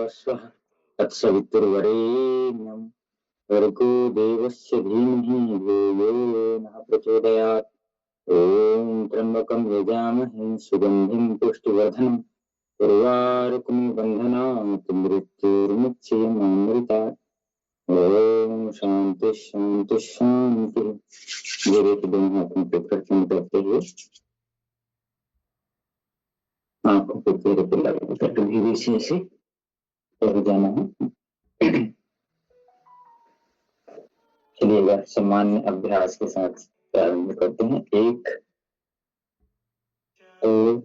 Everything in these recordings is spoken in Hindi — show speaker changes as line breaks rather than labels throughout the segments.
स्वः तत्सवितुर्वरेण्यं भर्गो देवस्य धीमहि धियो यो नः प्रचोदयात्। ॐ त्र्यम्बकं यजामहे सुगन्धिं पुष्टिवर्धनम् उर्वारुकमिव बन्धनात् मृत्युर्मुक्षीयमामृतात्। ओम शांति शांति शांति। मेरे दोनों हाथों पे प्रथम करते हुए आंखों को चेहरे पर लगाकर गंभीर से कर जाना है। चलिएगा सामान्य अभ्यास के साथ प्रारंभ करते हैं। 1 2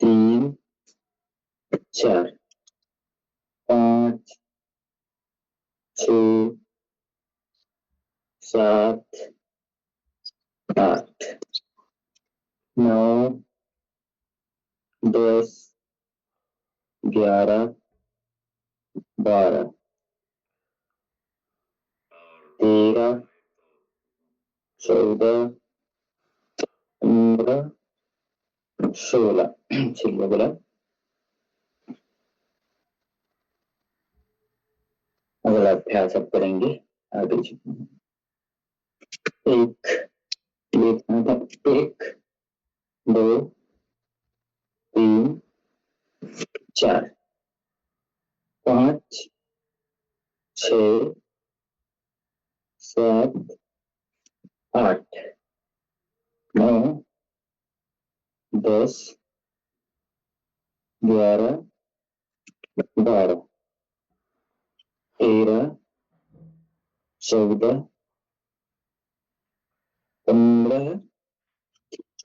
3 4 5 6 7 8 9 10 11 12 13 14 15 16। चलिए बोला अगला अभ्यास अब करेंगे आगे। 1 2 3 4 5 6 7 8 9 10 11 12 13 14 15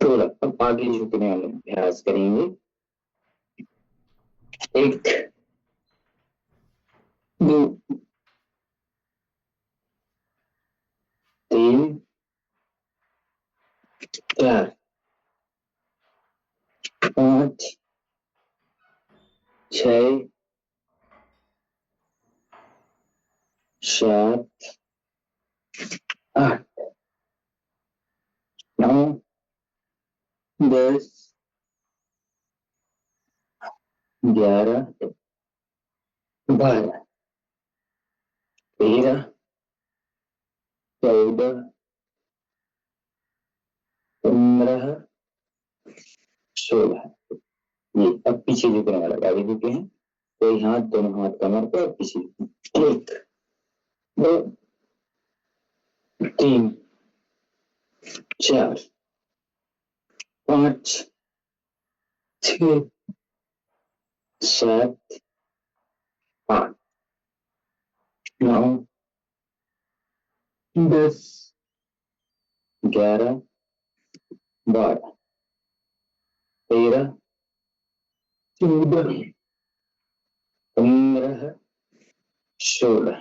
16। अब आगे झुकने वाले अभ्यास करेंगे। 1 2 3 4 5 6 7 8 9 10 11 12 13 14 15 16। ये अब पीछे झुकने वाला आगे झुके हैं। कोई हाथ दोनों हाथ कमर पर पीछे। 1 2 3 4 5 6 7 8 9 10 11 12 13 14 15 16।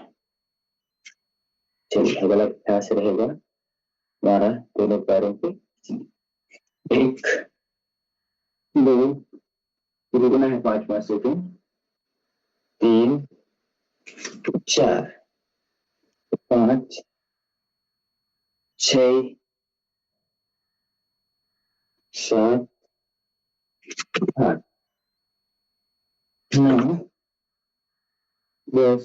चलिए अगला अभ्यास रहेगा हमारा दोनों पैरों पे। 1 2 रुकना है 5 सेकंड। 3 4 5 6 7 8 9 10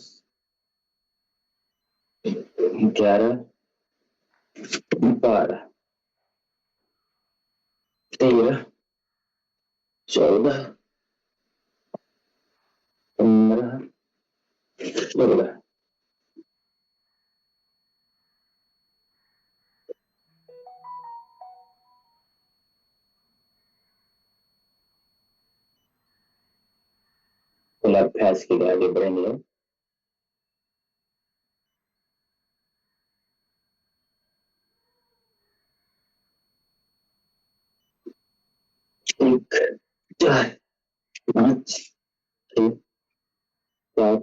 11 12 13 14 15 16। अभ्यास के लिए आगे बढ़ेंगे। एक 4 5 6 7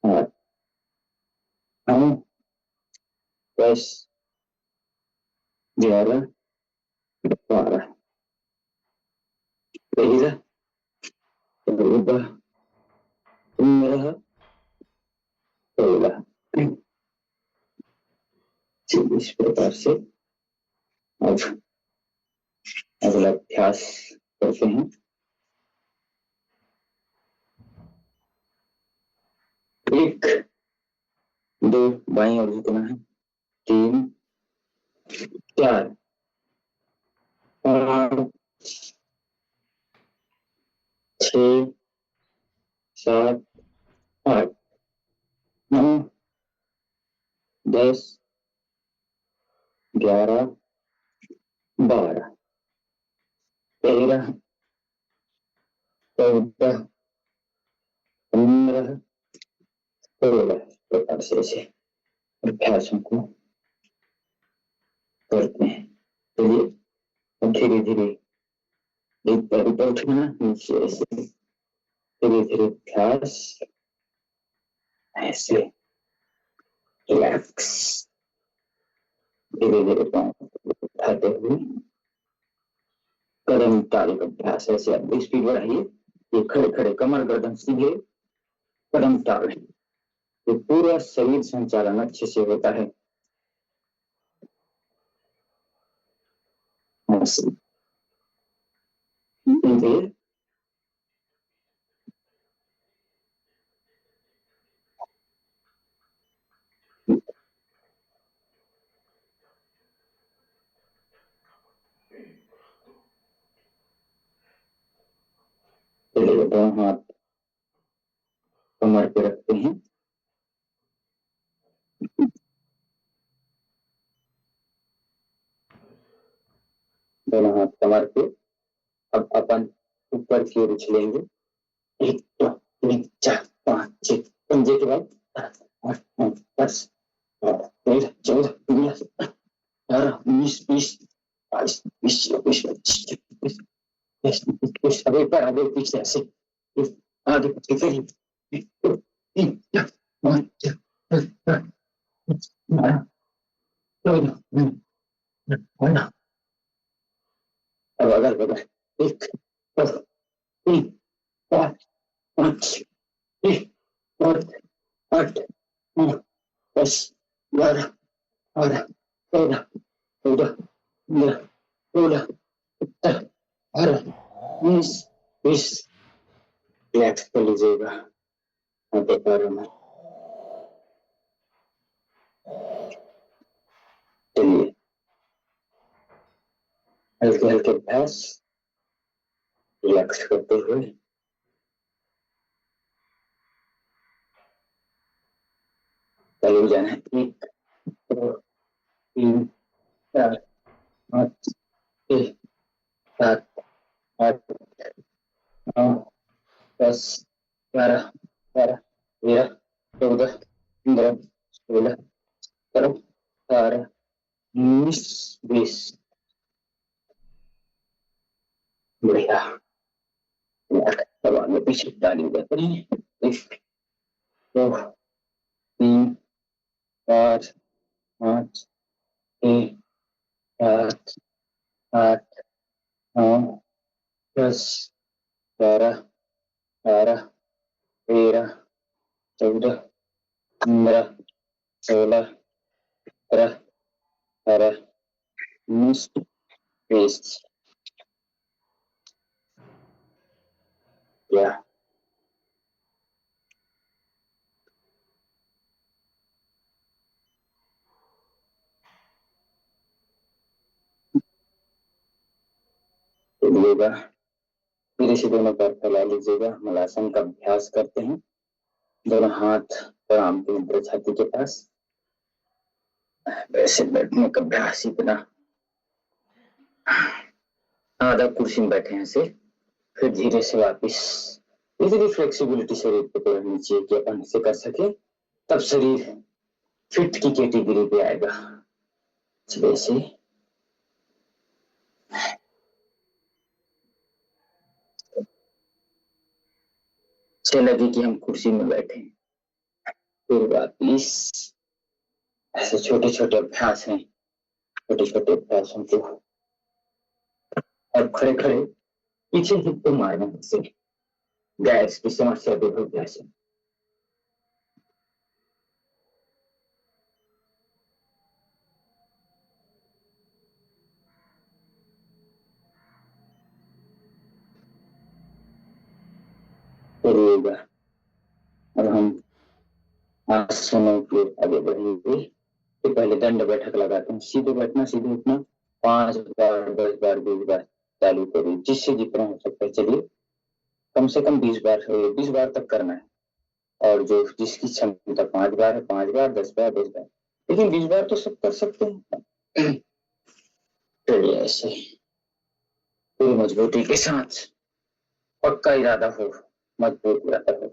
8 9 10 11 12 13 14 15 16। इस प्रकार से अब अगला अभ्यास करते हैं। एक, दो, बाईं ओर झुकना है, तीन, चार, पाँच, छः, सात, आठ, नौ, 10, 11, 12, 13, 14, 15, 16 प्रकार से अभ्यासों को करते हैं। चलिए अब धीरे धीरे एक पैर ऊपर उठना, नीचे ऐसे धीरे धीरे अभ्यास, ऐसे रिलैक्स, धीरे धीरे पाँव उठाते हुए कदम ताल का अभ्यास। ऐसे आप स्पीड बढ़ाइए, ये खड़े खड़े कमर गर्दन सीधे, कदम ताल, ये पूरा शरीर संचालन अच्छे से होता है। दोनों हाथ कमर पे रखते हैं, दोनों हाथ कमर पे। अब अपन ऊपर की ओर उछलेंगे, 1, 2, 3, 4, 5, 6, पंजे के बाद 8, 9, 10, 13, 14, 15, 18, 19, 20, 22, 23, 24, 25, 26, अभी पर आगे पीछे ऐसे आगे पीछे करिए, 1, 2, 3, 4, 5, 6, 7, 8, 9, 10, अब अगल बगल 1, 2, 3, 4, 5, 6, 7, 8, 9, 10, 11, 12, 13, 14, 15, 16, 17, 18, 19, 20, रिलैक्स कर लीजिएगा हाथों पैरों में। चलिए हल्के हल्के अभ्यास रिलैक्स करते हुए चले जाना है। 1, 2, 3, 4, 5, 6, 7, 8, 9, 10, 11, 12, 13, 14, 15, 16, 17, 18, 19, 20, बढ़िया। अब आगे पीछे डाली जाते हैं, 1, 2, 3, 4, 5, 6, 7, 8, 9, 10, 11, 12, 13, 14, 15, 16, 17, 18, 19, 20, या चलिएगा धीरे से दोनों पैर फैला लीजिएगा। मलासन का अभ्यास करते हैं, दोनों हाथ आराम के ऊपर छाती के पास, वैसे बैठने का अभ्यास इतना आधा कुर्सी में बैठे हैं ऐसे, फिर धीरे से वापिस इतनी फ्लेक्सिबिलिटी शरीर पे तो रहनी चाहिए कि अपन से कर सके, तब शरीर फिट की कैटेगरी पे आएगा। वैसे से लगे कि हम कुर्सी में बैठे हैं, फिर वापिस ऐसे छोटे छोटे अभ्यास हैं, छोटे छोटे अभ्यासों को और खड़े खड़े पीछे हिप को मारना से गैस की समस्या दूर हो जाए। करिएगा। अब हम आसनों की ओर आगे बढ़ेंगे तो पहले दंड बैठक लगाते हैं। सीधे बैठना, सीधे उठना, 5 बार, 10 बार, 20 बार चालू करिए, जिससे जितना हो सकता है। चलिए, कम से कम 20 बार, 20 बार तक करना है। और जो जिसकी क्षमता 5 बार है, 5 बार, 10 बार, 10 बार, लेकिन 20 बार तो सब कर सकते हैं। चलिए, ऐसे पूरी मजबूती के साथ, पक्का इरादा हो, मजबूत इरादा हो।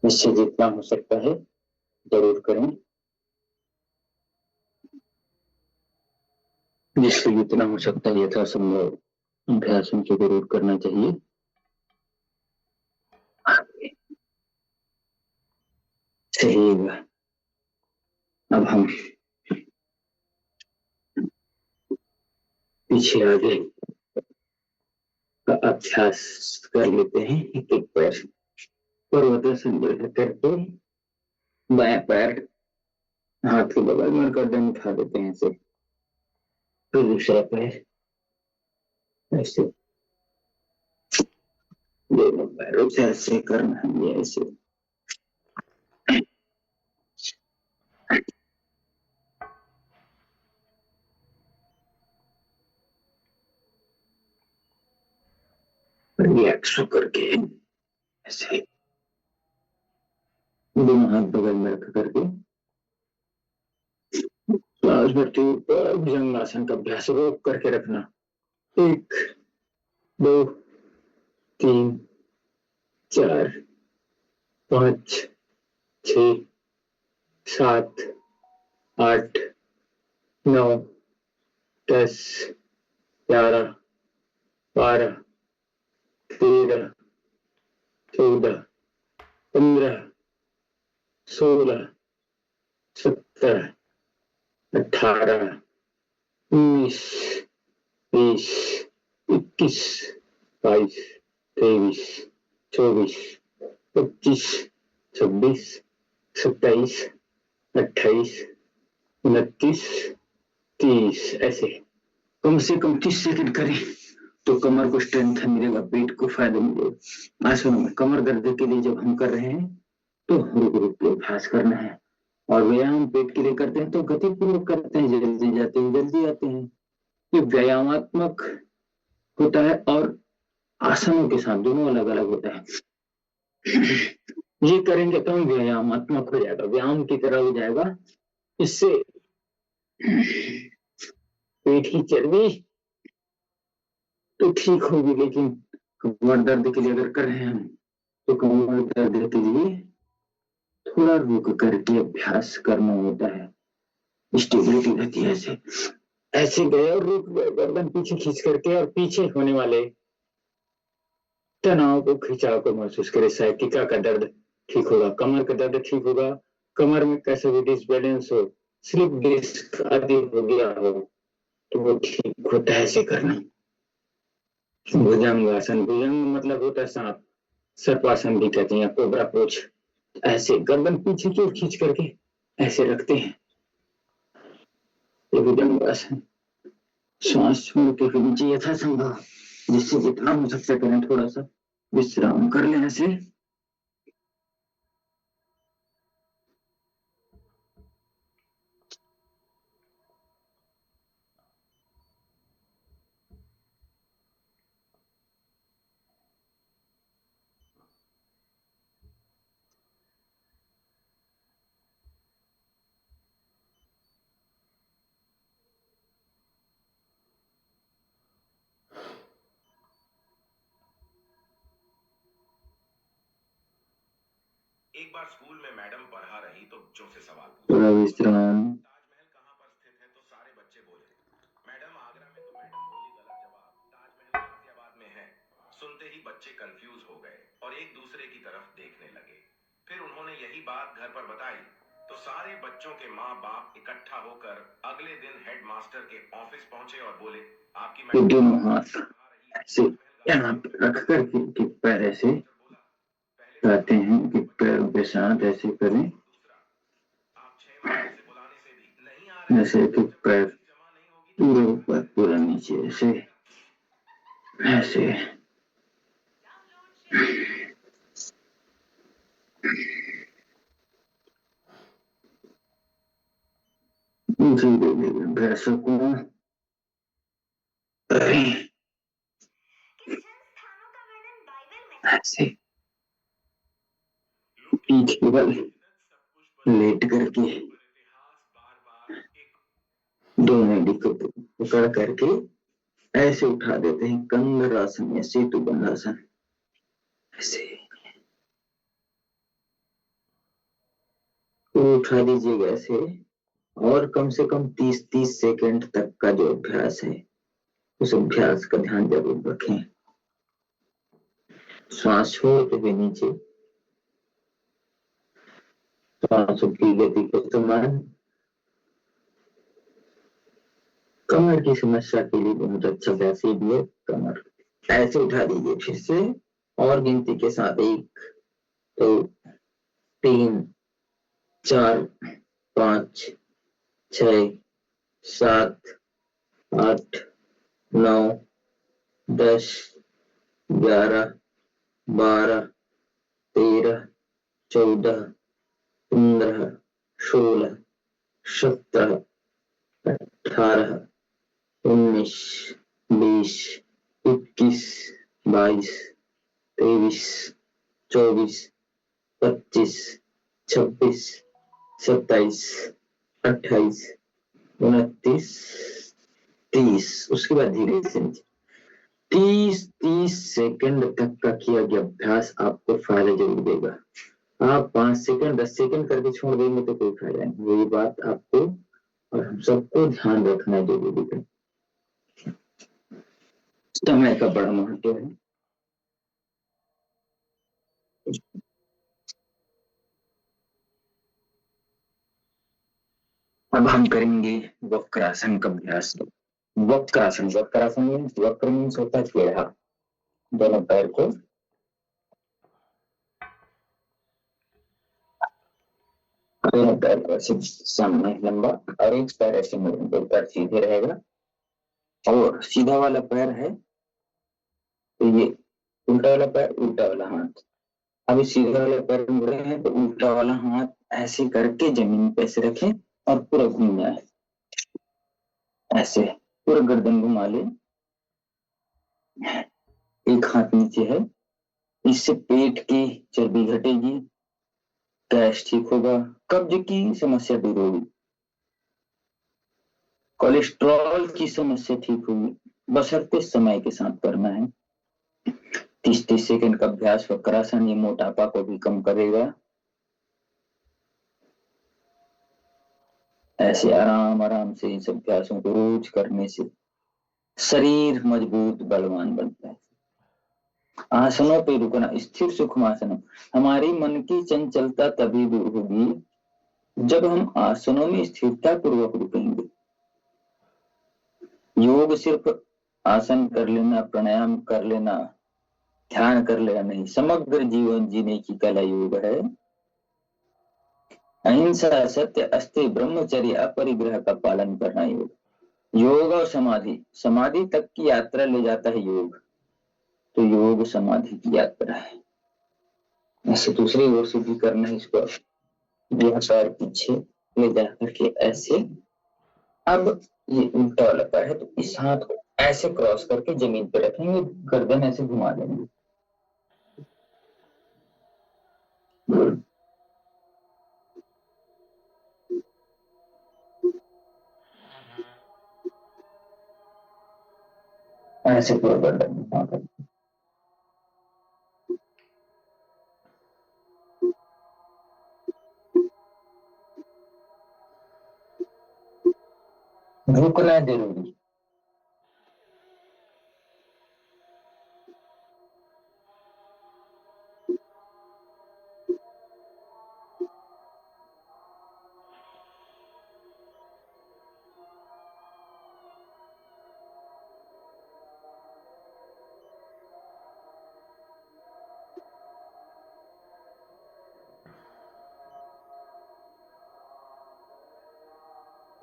इससे जितना हो सकता है जरूर करें, जिससे जितना हो सकता है यथासंभव अभ्यास उनसे जरूर करना चाहिए। सही। अब हम पीछे आगे का अभ्यास कर लेते हैं। एक एक पैर पर्वतासन करके बाएं पैर हाथ के बगल में गर्दन उठा देते हैं ऐसे। फिर दूसरा पैर ऐसे, दोनों पैरों से ऐसे करना है, ये ऐसे। रिलैक्स होकर के ऐसे दोनों हाथ बगल में रख करके श्वास भरते हुए भुजंगासन का अभ्यास रोक करके रखना। 1, 2, 3, 4, 5, 6, 7, 8, 9, 10, 11, 12, 13, 14, 15, 16, 17, 18, 19, 20, 21, 22, 23, 24, 25, 26, 27, 28, 29, 30, ऐसे कम से कम 30 सेकंड करें तो कमर को स्ट्रेंथ मिलेगा, पेट को फायदा मिलेगा। आसनों में कमर दर्द के लिए जब हम कर रहे हैं तो रुक रुक के अभ्यास करना है। और व्यायाम पेट के लिए करते हैं तो गतिपूर्वक करते हैं, जल्दी जाते हैं, जल्दी आते हैं। ये व्यायामात्मक होता है और आसनों के साथ दोनों अलग अलग होता है। ये करेंगे तो हम व्यायामात्मक हो जाएगा, व्यायाम की तरह हो जाएगा। इससे पेट की चर्बी तो ठीक होगी, लेकिन कमर दर्द के लिए अगर कर रहे हैं हम तो कमर दर्द के लिए थोड़ा रुक करके अभ्यास करना होता है। स्टेबिलिटी रहती है। ऐसे ऐसे गए और रुक गए, गर्दन पीछे खींच करके, और पीछे होने वाले तनाव को, खिंचाव को महसूस करें। साइटिका का दर्द ठीक होगा, कमर का दर्द ठीक होगा, कमर में कैसे भी डिसबैलेंस हो, स्लिप डिस्क आदि हो गया हो तो वो ठीक होता है। ऐसे करना। भुजंगासन, भुजंग मतलब होता है सांप, सर्पासन भी कहते हैं, या कोबरा पोच। ऐसे गर्दन पीछे की ओर खींच करके ऐसे रखते हैं, ये भुजंगासन। श्वास छोड़ के फिर नीचे यथासंभव जिससे जितना हो सकता है करें, थोड़ा सा विश्राम कर लें ऐसे।
एक बार स्कूल में मैडम पढ़ा रही तो बच्चों से सवाल
थोड़ा
पूछा,
विश्राम।
ताजमहल कहाँ पर स्थित है? तो सारे बच्चे बोले मैडम आगरा में। तो मैडम बोली गलत जवाब, ताजमहल गाजियाबाद में है। सुनते ही बच्चे कंफ्यूज हो गए और एक दूसरे की तरफ देखने लगे। फिर उन्होंने यही बात घर पर बताई तो सारे बच्चों के माँ बाप इकट्ठा होकर अगले दिन हेडमास्टर के ऑफिस पहुंचे और बोले आपकी मैडम
दोनों हाथ
पढ़ा रही है
ऐसे
ताजमहल
यहाँ पे रख करके कि पैर ऐसे कहते हैं कि पैरों के साथ ऐसे करें, जैसे कि पैर पूरे ऊपर पूरा नीचे, ऐसे ऐसे। धीरे धीरे भैंसों को ऐसे पीठ के बल लेट करके दोनों एड़ी को पकड़ करके ऐसे उठा देते हैं, कंदरासन या सेतु बंधासन। ऐसे तो उठा दीजिएगा ऐसे, और कम से कम 30-30 सेकंड तक का जो अभ्यास है, उस अभ्यास का ध्यान जरूर रखें। श्वास छोड़ते हुए नीचे, श्वासों की गति को समान। कमर की समस्या के लिए बहुत अच्छा अभ्यास भी है। कमर ऐसे उठा दीजिए फिर से, और गिनती के साथ 1 2 3 4 5 6 7 8 9 10 11 12 13 14 15 16 17 18 19 20 21 22 23 24 25 26 27 28 29 30। उसके बाद धीरे से 30-30 सेकंड तक का किया गया अभ्यास आपको फायदा जरूर देगा। आप 5 सेकंड 10 सेकंड करके छोड़ देंगे तो कोई फायदा नहीं। ये बात आपको और हम सबको ध्यान रखना जरूरी है। समय का बड़ा महत्व है। अब हम करेंगे वक्रासन का अभ्यास। वक्रासन, वक्रासन मीन्स, वक्र मीन्स होता है टेढ़ा। दोनों पैर को दोनों पैर को ऐसे सामने लंबा, और एक पैर ऐसे मुड़े, दो पैर सीधे रहेगा, और सीधा वाला पैर है तो ये उल्टा वाला पैर, उल्टा वाला हाथ। अभी सीधा वाला पैर मुड़े हैं तो उल्टा वाला हाथ ऐसे करके जमीन पे ऐसे रखें और पूरा घूमना है। ऐसे पूरा गर्दन घुमा ले, एक हाथ नीचे है। इससे पेट की चर्बी घटेगी, गैस ठीक होगा, कब्ज की समस्या दूर होगी, कोलेस्ट्रॉल की समस्या ठीक होगी। बशर्ते समय के साथ करना है। 30-30 सेकंड का अभ्यास वक्रासन, ये मोटापा को भी कम करेगा। ऐसे आराम आराम से इस अभ्यासों को रोज करने से शरीर मजबूत बलवान बनता है। आसनों पे रुकना, स्थिर सुखमासन। हमारी मन की चंचलता तभी दूर होगी जब हम आसनों में स्थिरता पूर्वक रुकेंगे। योग सिर्फ आसन कर लेना, प्राणायाम कर लेना, ध्यान कर लेना नहीं, समग्र जीवन जीने की कला योग है। अहिंसा, सत्य, अस्तेय, ब्रह्मचर्य, अपरिग्रह का पालन करना योग। योग और समाधि, समाधि तक की यात्रा ले जाता है योग, तो योग समाधि की यात्रा है। ऐसे दूसरी ओर से भी करना है इसको। यह पैर पीछे ले जा करके ऐसे, अब ये उल्टा वाला पैर है तो इस हाथ को ऐसे क्रॉस करके जमीन पे रखेंगे, गर्दन ऐसे घुमा देंगे। ऐसे पूरा गर्दन घुमा करके रुकना जरूरी।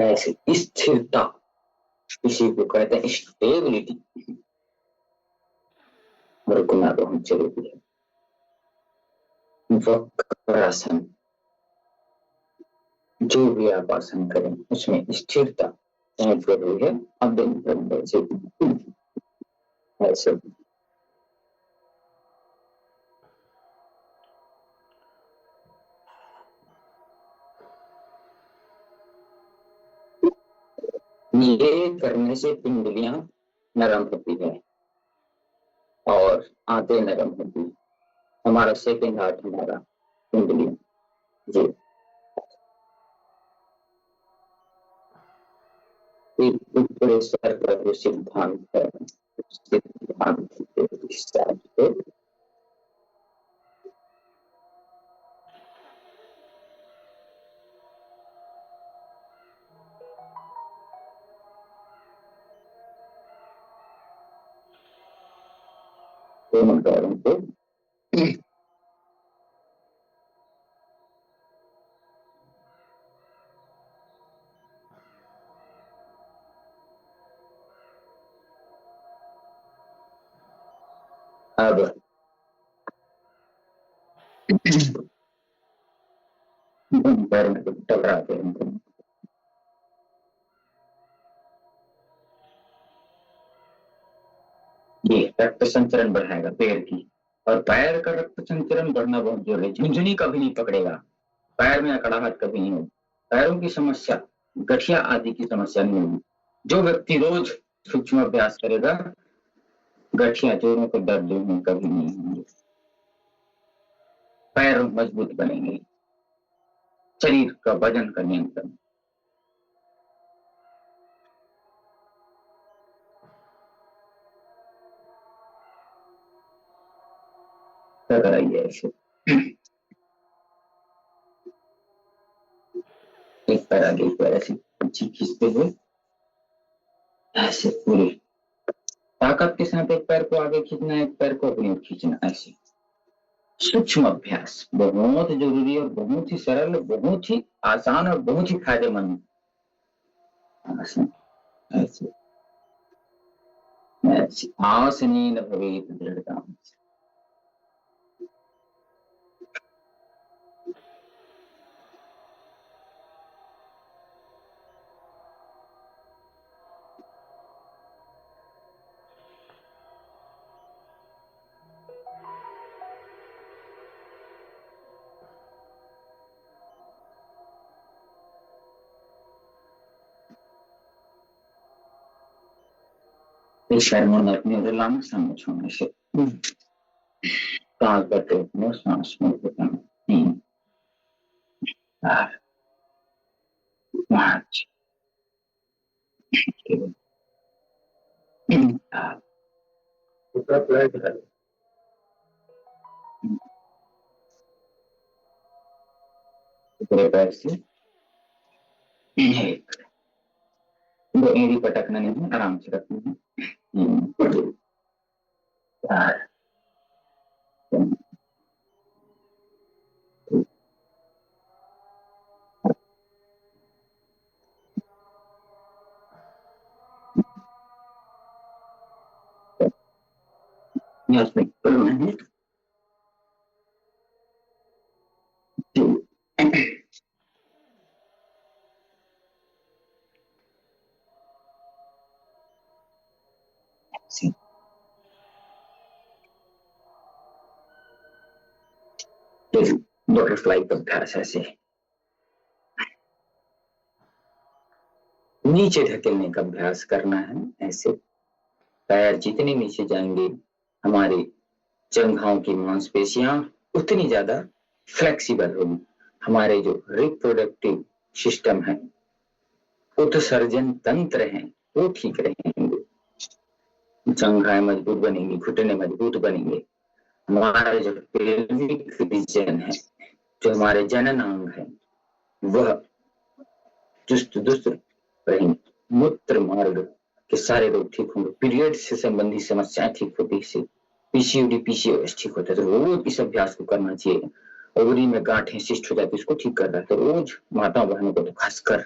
ऐसे स्थिरता, इसी को कहते हैं स्टेबिलिटी, रुकना बहुत जरूरी है। वक्रासन, जो भी आप आसन करें उसमें स्थिरता बहुत जरूरी है। अब ऐसे ये करने से पिंडलियां नरम होती है और आंतें नरम होती है। हमारा सेकंड हार्ट, हमारा पिंडलियां जी पूरे सर का जो सिद्धांत है, सिद्धांत के हिसाब से दोनों पैरों को अब पैर में टकराते हैं। ये रक्त संचरण बढ़ाएगा पैर की, और पैर का रक्त संचरण बढ़ना बहुत जरूरी है। झुनझुनी कभी नहीं पकड़ेगा, पैर में अकड़ाहट कभी नहीं होगी, पैरों की समस्या, गठिया आदि की समस्या नहीं होगी। जो व्यक्ति रोज सूक्ष्म अभ्यास करेगा, गठिया जोड़ों को दर्द कभी नहीं होंगे, पैर मजबूत बनेंगे, शरीर का वजन का नियंत्रण। कराइए ऐसे, एक पैर आगे एक पैर ऐसे पीछे खींचते हुए, ऐसे पूरी ताकत के साथ एक पैर को आगे खींचना, एक पैर को अपनी ओर खींचना। ऐसे सूक्ष्म अभ्यास बहुत जरूरी है और बहुत ही सरल, बहुत ही आसान और बहुत ही फायदेमंद। ऐसे आसनीन भवेत दृढ़ता। Lama sama sama sih. Kagak tuh, mau sama semua kita. Mach. Kita belajar. Preparasi. वो एड़ी पटकना नहीं है, आराम से रखना है। बटरफ्लाई का अभ्यास ऐसे नीचे धकेलने का अभ्यास करना है। ऐसे पैर जितने नीचे जाएंगे, हमारी जंघाओं की मांसपेशियां उतनी ज्यादा फ्लेक्सिबल होगी, हमारे जो रिप्रोडक्टिव सिस्टम है, उत्सर्जन तंत्र है, वो ठीक रहेंगे, जंघाएं मजबूत बनेंगी, घुटने मजबूत बनेंगे, हमारा जो पेल्विक रीजन है, जो हमारे जनन अंग है, वह चुस्त दुरुस्त रहेंगे, मूत्र मार्ग के सारे रोग ठीक होंगे, पीरियड से संबंधित समस्याएं ठीक होती है, पीसीओडी पीसीओएस ठीक होता है। तो रोज इस अभ्यास को करना चाहिए। ओवरी में गांठें सिस्ट हो जाती है, उसको ठीक कर रहा है, तो रोज माता बहनों को तो खासकर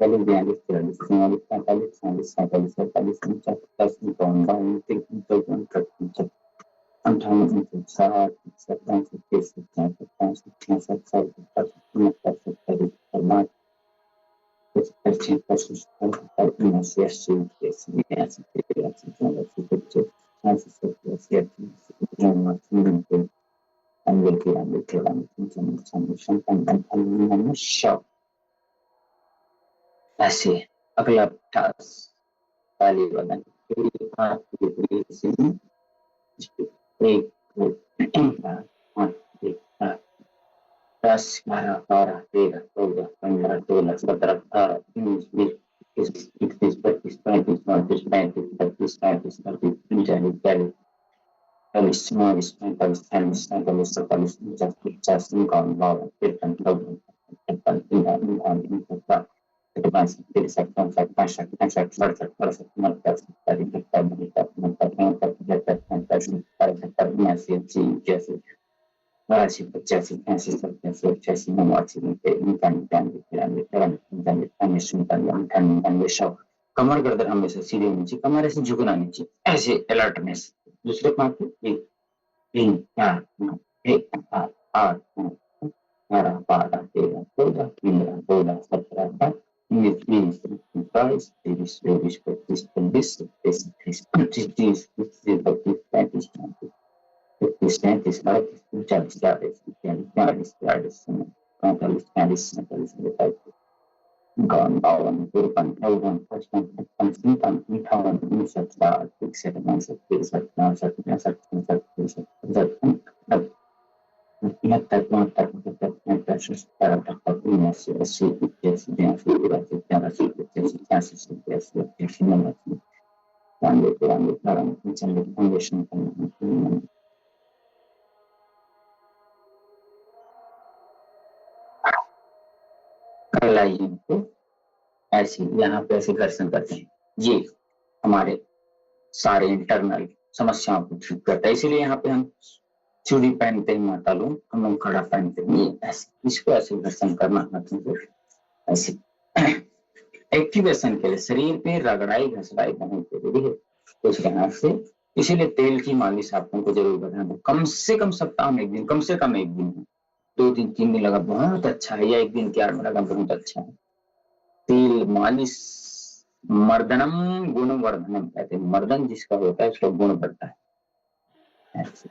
42, 43, 44, 45, 46, 47, 48, 49, 50, 52, 53, 54, 58, 59, 60, 61, 62, 63, 64, 65, 66, 67, 68, 69, 70, 80, 81, 82, 83, 84, 85, 86, 87, 88, 89, ऐसे अगला अभ्यास ताली बदन एक 10, 12, 12, 13, 14, 15, 16, 17, 18, 19, 20, 21, 22, 23, 24, 25, 26, 27, 28, 29, 30, 40, 44, 45, 46, 47, 48, 49, 50, 51, 52, 53, 54, 55, 56, 57, 58, 59, 60, 61, 62, 63, 64, 65, 66, 67, 68, 69, 70, 71, 72, 73, 84, 85, 86, 87, 88, 89, 90, 100। कमर गर्दन हमेशा सीधे होनी चाहिए, कमर ऐसे झुकना नहीं चाहिए, ऐसे अलर्टनेस। दूसरे पाँव पे 1, 3, 4, 5, 1, 7, 8, 9, 11, 12, 13, 14, 15, 16, 17, 18, 19, 20, 21, 22, 23, 24, 25, 26, 27, 28, 29, 30, 31, 32, 33, 34, 35, 37, 38, 39, 40, 41, 42, 43, 44, 45, 46, 51, 52, 53, 54, 55, 56, 57, 58, 59, 60, 61, 62, 63, 64, 65, 66, 67, 68, 69, 70, 71, 72, 73, 74, 75, 76, 77, 78, 79, 80, 81, 82, 83, 84, 85, 86, 87, 88, 89, 90, 91, 92, लाइए इनको ऐसे यहाँ पे ऐसे घर्षण करते हैं, ये हमारे सारे इंटरनल समस्याओं को ठीक करता है। इसीलिए यहाँ पे हम चूड़ी पहनते हैं, माता लोग हम लोग कड़ा पहनते हैं, ऐसे इसको ऐसे घर्षण करना हाथों को ऐसे एक्टिवेशन के लिए शरीर पे रगड़ाई घसराई बहुत जरूरी है कुछ हाथ से। इसीलिए तेल की मालिश आपको को जरूर बताना, कम से कम सप्ताह में एक दिन, कम से कम एक दिन, 2 दिन 3 दिन लगा बहुत अच्छा है, या एक दिन 4 में लगा बहुत अच्छा है। तेल मालिश मर्दनम गुणवर्धनम कहते हैं, मर्दन जिसका होता है उसका गुण बढ़ता है। ऐसे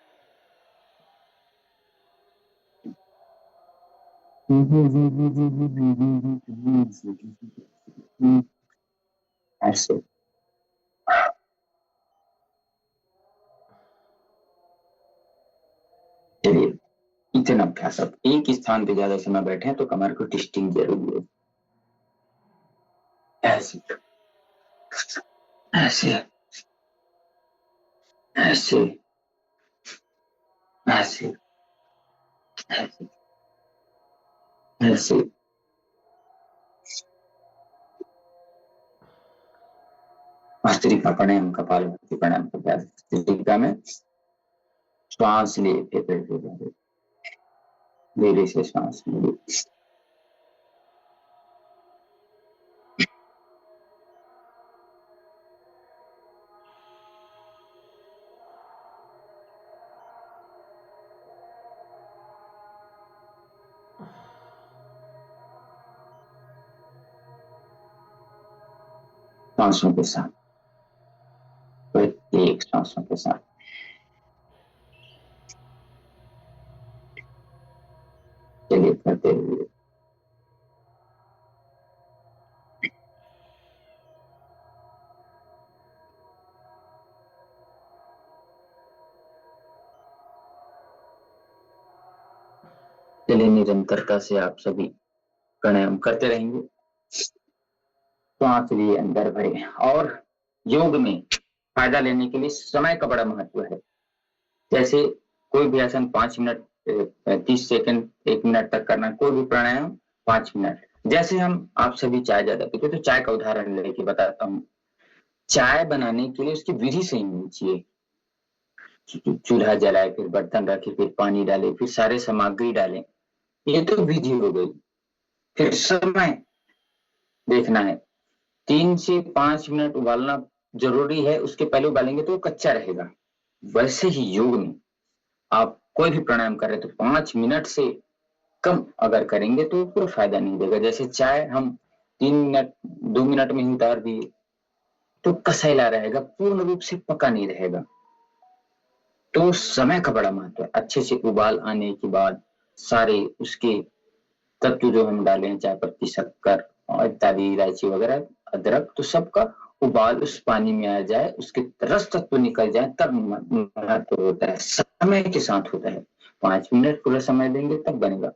ऐसे चलिए इतना अभ्यास, अब एक स्थान पे ज्यादा समय बैठे हैं तो कमर को ट्विस्टिंग जरूरी है। ऐसे ऐसे ऐसे ऐसे ऐसे ऐसे भस्त्रिका प्राणायाम, कपालभाति प्राणायाम का अभ्यास। भस्त्रिका में श्वास लिए पेट पे धीरे से श्वास लिए, सांसों के साथ, प्रत्येक सांसों के साथ चलिए करते हुए चलिए निरंतरता से आप सभी प्राणायाम करते रहेंगे। सांस लिए अंदर भरे, और योग में फायदा लेने के लिए समय का बड़ा महत्व है। जैसे कोई भी आसन 5 मिनट 30 सेकंड 1 मिनट तक करना, कोई भी प्राणायाम 5 मिनट। जैसे हम आप सभी चाय ज्यादा पीते तो चाय का उदाहरण लेके बताता हूँ। चाय बनाने के लिए उसकी विधि सही होनी चाहिए, चूल्हा जलाए, फिर बर्तन रखे, फिर पानी डाले, फिर सारे सामग्री डालें, ये तो विधि हो गई। फिर समय देखना है। 3 से 5 मिनट उबालना जरूरी है, उसके पहले उबालेंगे तो वो कच्चा रहेगा। वैसे ही योग में आप कोई भी प्राणायाम कर रहे तो 5 मिनट से कम अगर करेंगे तो पूरा फायदा नहीं देगा। जैसे चाय हम 3 मिनट 2 मिनट में ही उतार दिए तो कसैला रहेगा, पूर्ण रूप से पका नहीं रहेगा। तो समय का बड़ा महत्व है। अच्छे से उबाल आने के बाद सारे उसके तत्व जो हम डाले, चाय पत्ती, शक्कर और इत्यादि, इलायची वगैरह, अदरक, तो सबका उबाल उस पानी में आ जाए, उसके रस तत्व निकल जाए, तब महत्व होता है। समय के साथ होता है। 5 मिनट पूरा समय देंगे तब बनेगा।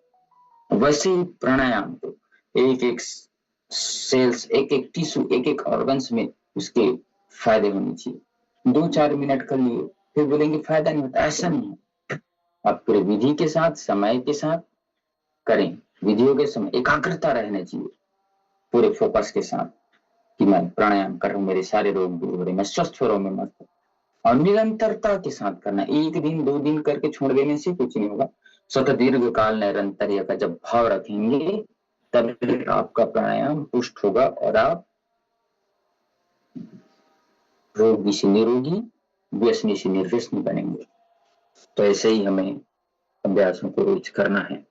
वैसे ही प्राणायाम को एक एक सेल्स, एक एक टिश्यू, एक एक ऑर्गन्स में उसके फायदे होने चाहिए। 2-4 मिनट कर लिए फिर बोलेंगे फायदा नहीं होता, ऐसा नहीं है। आप पूरे विधि के साथ, समय के साथ करें। विधियों के समय एकाग्रता रहना चाहिए, पूरे फोकस के साथ कि मैं प्राणायाम कर रहा हूँ, मेरे सारे रोग दूर हो रहे, मैं स्वस्थ हो रहा हूँ, मैं मस्त। और निरंतरता के साथ करना, 1 दिन 2 दिन करके छोड़ देने से कुछ नहीं होगा। स्वतः दीर्घ काल निरंतर का जब भाव रखेंगे तब आपका प्राणायाम पुष्ट होगा और आप रोगी से निरोगी, व्यसनी से निर्व्यसनी बनेंगे। तो ऐसे ही हमें अभ्यासों को रोज करना है।